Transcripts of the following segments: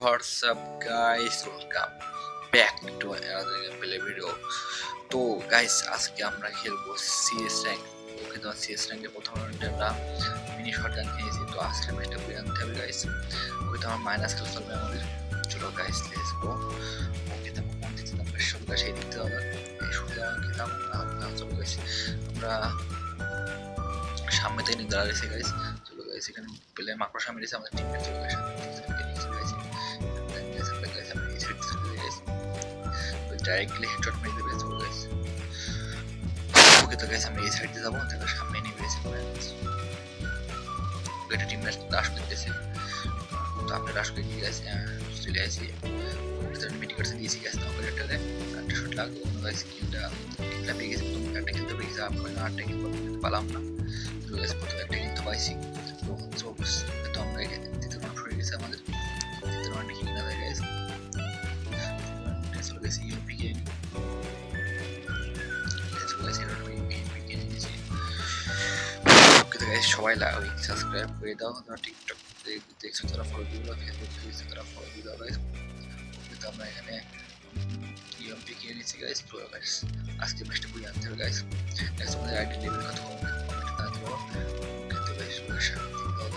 What's up guys, welcome back to another gameplay video. তো guys আজকে আমরা খেলবো সিএস র্যাঙ্ক। ওকে, তো সিএস র্যাঙ্কে প্রথম রাউন্ডে আমরা মিনি শটগান খেয়েছি, তো আজকের ম্যাচটা বুঝে আনতে হবে গাইস। ওকে, তো আমার মাইনাস খেলা চলবে আমাদের। চলো গাইস, লেটস গো। ওকে, তো কোন দিকে আমরা সবটা সেই দিকতে হবে, এই সোজা খেলাম না। চলো গাইস, আমরা সামনে থেকে দাঁড়িয়েছি গাইস। চলো গাইস, এখানে প্লে মাকড় সামনে এসে আমাদের টিমমেট চলে গেছে। ডাইরেক্টলি হেডশট মেরে দেবে চলে গেছে। ওকে, তো গাইস আমরা এই সাইড দিয়ে যাবো, তাহলে সামনে নিয়ে গেছে এটা টিম রাশ করতেছে। তো আমরা রাশ করে দিয়ে গেছি, চলে আসি মেডিকেটস দিয়েছি গ্যাস না করে একটা শট লাগলো গাইস। কিলটা পেয়ে গেছি, প্রথম একটা কিলতে পেয়ে গেছি, আমরা আটটা কিল পালাম না। তো গাইস প্রথমে একটা কিল তো পাইছি। তো আমরা দ্বিতীয় রাউন্ড হয়ে গেছে আমাদের। দ্বিতীয় রাউন্ডে কিল না যায় গাইস, চলে গেছি ইউপি গেম। সবাই লাইক সাবস্ক্রাইব করে দাও, টিকটক দেখছো তারা ফলো দিয়ে দাও, ফেসবুক দেখছো তারা ফলো দিয়ে দাও গাইস। তো আমরা এখানে ইউএমপি কিনে নিয়েছি গাইস। তো গাইস আজকে ম্যাচটা বুঝে আনতে হবে গাইস। গাইস আমাদের আইডি লেভেল কত কমেন্ট জানাতে পারো। কিন্তু গাইস শান্তি দাও।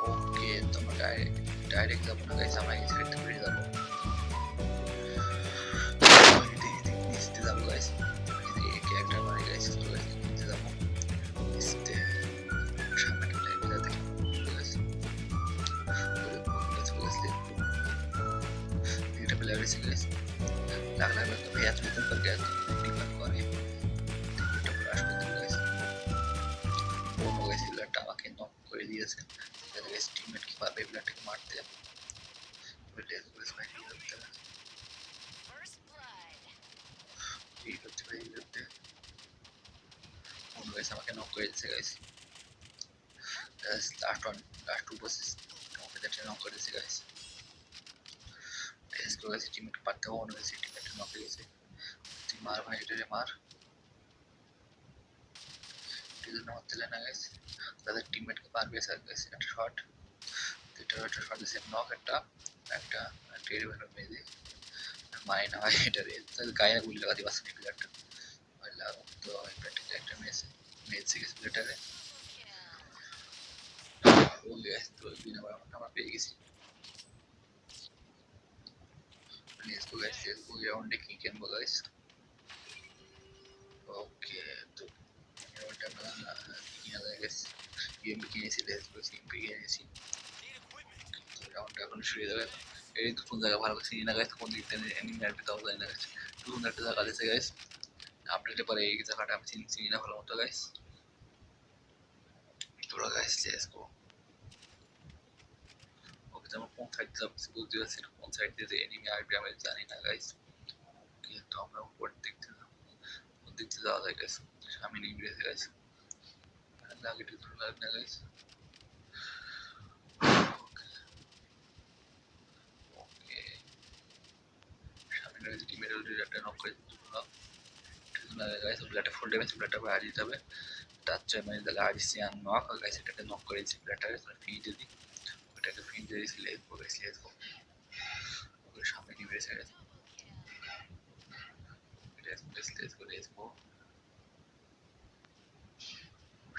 ওকে, তো আমরা ডাইরেক্ট যাবো না গাইস, আমরা এই সাইড থেকে যাবো। যাবো গাইস, ক্যারেক্টার মানে গাইস যাবো भैया ट्विटर पर गया लड़का আমাকে নক করে দিয়েছে, টিমমেট কি পারবে ব্লাডটাকে মারতে। আমাকে নক করে দিয়েছে গাইস। লাস্ট টু বসেস আমাকে নক করে দিয়েছে গাইস। इसको वैसे टीममेट पाते हो उन्होंने वैसे टीममेट नॉक करेছে। তুই মার ভাই, এটারে মার। এটা না হতে না গাইস, তাদের টিমমেটকে পারবে স্যার গাইস। একটা শট, একটা শট দিছে নক, একটা একটা টেরি ভেনো মেরে মারে না ভাই। এটারে তাদের গায়ে গুলি লাগাতে পারছে না প্লেয়ারটা। ভাই লাগো তো প্র্যাকটিক্যালি একটা মেরেছে গেছে প্লেয়ারটারে। ও গাইস, তো বিনা আমরা পেয়ে গেছি। Let's go guys, let's go around the kick and go guys. Okay, तो around अपना किया जाएगा guys। गेम কিনেছি, let's go সিম্পি কিনেছি। তো রাউন্ডটা এখন শুরু হয়ে যাবে। এই তো কোন জায়গা ভালো করে চিনি না গাইস, কোন দিক থেকে এনিমি আসবে তাও জানি না গাইস। কোন একটা জায়গা আছে গাইস, আপডেটে পরে এই জায়গাটা আমি চিনি না ভালো মতো গাইস। তোরা গাইস let's go। ওকে, তো আমরা কোন সাইড যাচ্ছি বুঝতে পারছি না, কোন সাইড দিয়ে এনিমি আসবে আমি জানি না গাইস। ওকে, তো আমরা উপর দিক থেকে যাওয়া যায় গাইস। সামনে এনিমি আছে গাইস, লাগে একটু লাগবে না গাইস। ওকে, সামনে গাইস টিমের অলরেডি একটা নক করে দিলাম। গাইস ব্লাডটা ফুল ড্যামেজ, ব্লাডটা বাইরে যেতে হবে। তার চেয়ে মানে তাহলে আরিসিয়ান নক গাইস, এটাকে নক করে দিয়েছি ব্লাডটাকে ফ্রি যদি ওটাকে ফ্রি দিয়ে দিয়েছি। লেট করে লেট গো। ওকে, সামনে টিম এসে গেছে। Let go.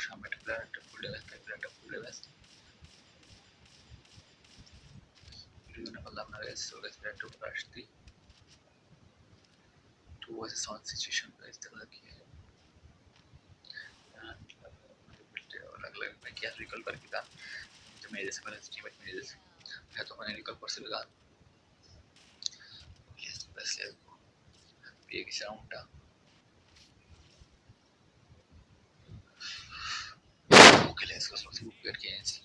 সামনে একটা ব্লাডটা ফুল ড্যামেজ, ব্লাডটা ফুল ড্যামেজ। ভিডিও না করলাম না গাইস। সো গাইস ব্লাডটা উপর আসছি। Two was a sound situation guys, তাহলে কি अलग अलग मैं क्या रिकॉल करके था, तो मेरे से पहले टीममेट मेरे से है तो मैंने रिकॉल पर से लगा बस ये ये की साउंडটা। ওকে, লেটস গো। সব বুক করকে এনেছি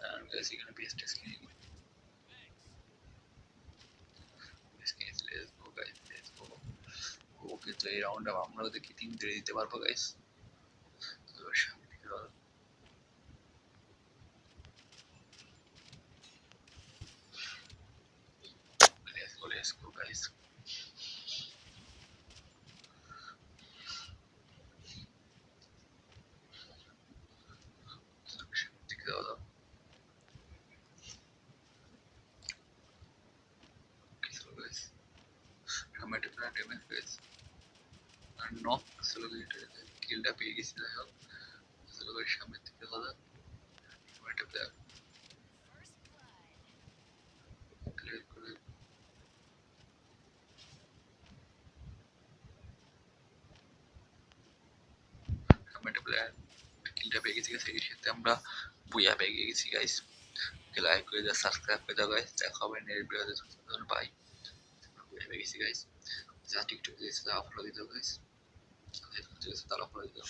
আর গাইস এখানে পেস্ট টেস্ট কিনে নিই। Let's go guys, let's go. Okay, তো এই রাউন্ডে আমরা দেখি 3 দিয়ে দিতে পারবো গাইস। তো সামনে দিকে যাও। Let's go guys. দিকে যাও। ড্যামেজ পেয়েছে আর নক স্লোগাইটা কিলটা পেয়ে গেছি যাই হোক স্লোগাইয়ের সামনে থেকে দাদা একটা প্লেয়ার ক্লিয়ার করে সামনে একটা প্লেয়ার কিলটা পেয়ে গেছি সেই সাথে আমরা বুয়া পেয়ে গেছি গাইস লাইক করে দাও সাবস্ক্রাইব করে দাও গাইস দেখা হবে নেক্সট ভিডিওতে বাই বুয়া পেয়ে গেছি গাইস যা টিকটক দিয়েছে তা ফলো দিতে গাইস তারা ফলো দিতে